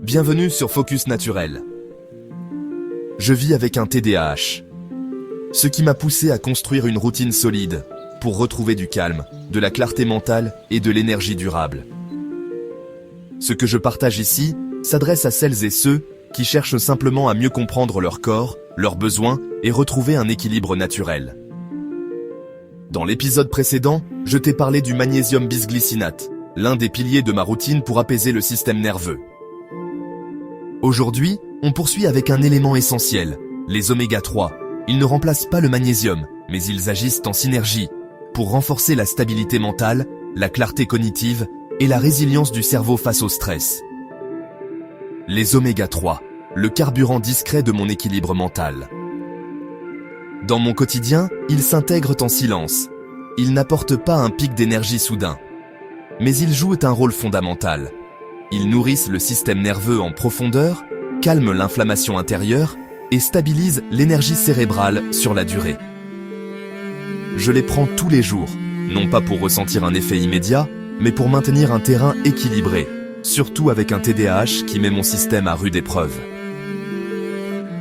Bienvenue sur Focus Naturel. Je vis avec un TDAH, ce qui m'a poussé à construire une routine solide pour retrouver du calme, de la clarté mentale et de l'énergie durable. Ce que je partage ici s'adresse à celles et ceux qui cherchent simplement à mieux comprendre leur corps, leurs besoins et retrouver un équilibre naturel. Dans l'épisode précédent, je t'ai parlé du magnésium bisglycinate, l'un des piliers de ma routine pour apaiser le système nerveux. Aujourd'hui, on poursuit avec un élément essentiel, les oméga 3. Ils ne remplacent pas le magnésium, mais ils agissent en synergie pour renforcer la stabilité mentale, la clarté cognitive et la résilience du cerveau face au stress. Les oméga 3, le carburant discret de mon équilibre mental. Dans mon quotidien, ils s'intègrent en silence. Ils n'apportent pas un pic d'énergie soudain. Mais ils jouent un rôle fondamental. Ils nourrissent le système nerveux en profondeur, calment l'inflammation intérieure et stabilisent l'énergie cérébrale sur la durée. Je les prends tous les jours, non pas pour ressentir un effet immédiat, mais pour maintenir un terrain équilibré, surtout avec un TDAH qui met mon système à rude épreuve.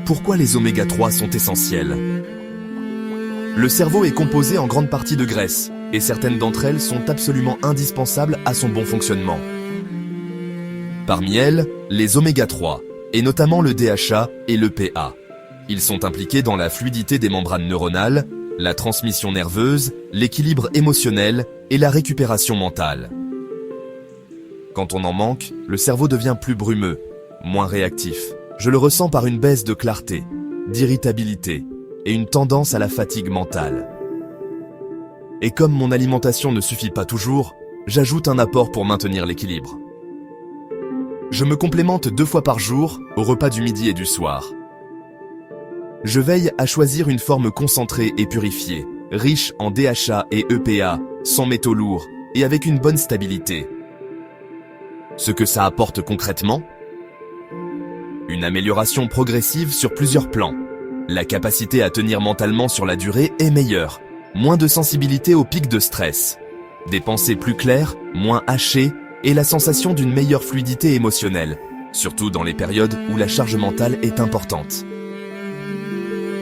Pourquoi les oméga 3 sont essentiels ? Le cerveau est composé en grande partie de graisse, et certaines d'entre elles sont absolument indispensables à son bon fonctionnement. Parmi elles, les oméga 3, et notamment le DHA et l'EPA. Ils sont impliqués dans la fluidité des membranes neuronales, la transmission nerveuse, l'équilibre émotionnel et la récupération mentale. Quand on en manque, le cerveau devient plus brumeux, moins réactif. Je le ressens par une baisse de clarté, d'irritabilité et une tendance à la fatigue mentale. Et comme mon alimentation ne suffit pas toujours, j'ajoute un apport pour maintenir l'équilibre. Je me complémente 2 fois par jour, au repas du midi et du soir. Je veille à choisir une forme concentrée et purifiée, riche en DHA et EPA, sans métaux lourds et avec une bonne stabilité. Ce que ça apporte concrètement ? Une amélioration progressive sur plusieurs plans. La capacité à tenir mentalement sur la durée est meilleure. Moins de sensibilité aux pics de stress. Des pensées plus claires, moins hachées, et la sensation d'une meilleure fluidité émotionnelle, surtout dans les périodes où la charge mentale est importante.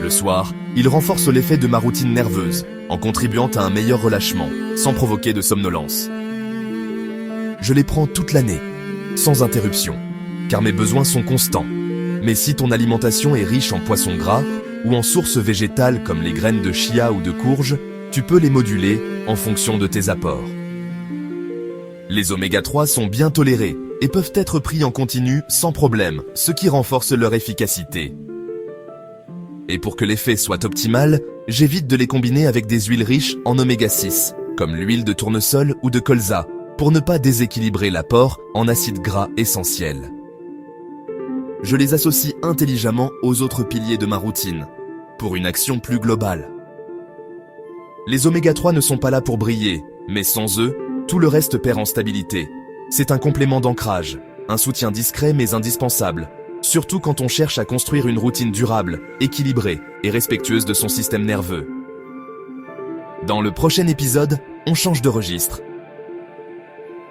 Le soir, il renforce l'effet de ma routine nerveuse, en contribuant à un meilleur relâchement, sans provoquer de somnolence. Je les prends toute l'année, sans interruption, car mes besoins sont constants. Mais si ton alimentation est riche en poissons gras, ou en sources végétales comme les graines de chia ou de courge, tu peux les moduler en fonction de tes apports. Les oméga 3 sont bien tolérés et peuvent être pris en continu sans problème, ce qui renforce leur efficacité. Et pour que l'effet soit optimal, j'évite de les combiner avec des huiles riches en oméga 6, comme l'huile de tournesol ou de colza, pour ne pas déséquilibrer l'apport en acides gras essentiels. Je les associe intelligemment aux autres piliers de ma routine, pour une action plus globale. Les oméga 3 ne sont pas là pour briller, mais sans eux, tout le reste perd en stabilité. C'est un complément d'ancrage, un soutien discret mais indispensable, surtout quand on cherche à construire une routine durable, équilibrée et respectueuse de son système nerveux. Dans le prochain épisode, on change de registre.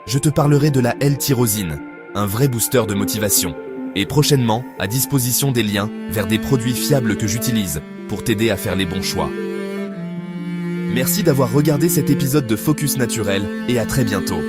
Je te parlerai de la L-tyrosine, un vrai booster de motivation, et prochainement, à disposition des liens vers des produits fiables que j'utilise pour t'aider à faire les bons choix. Merci d'avoir regardé cet épisode de Focus Naturel et à très bientôt.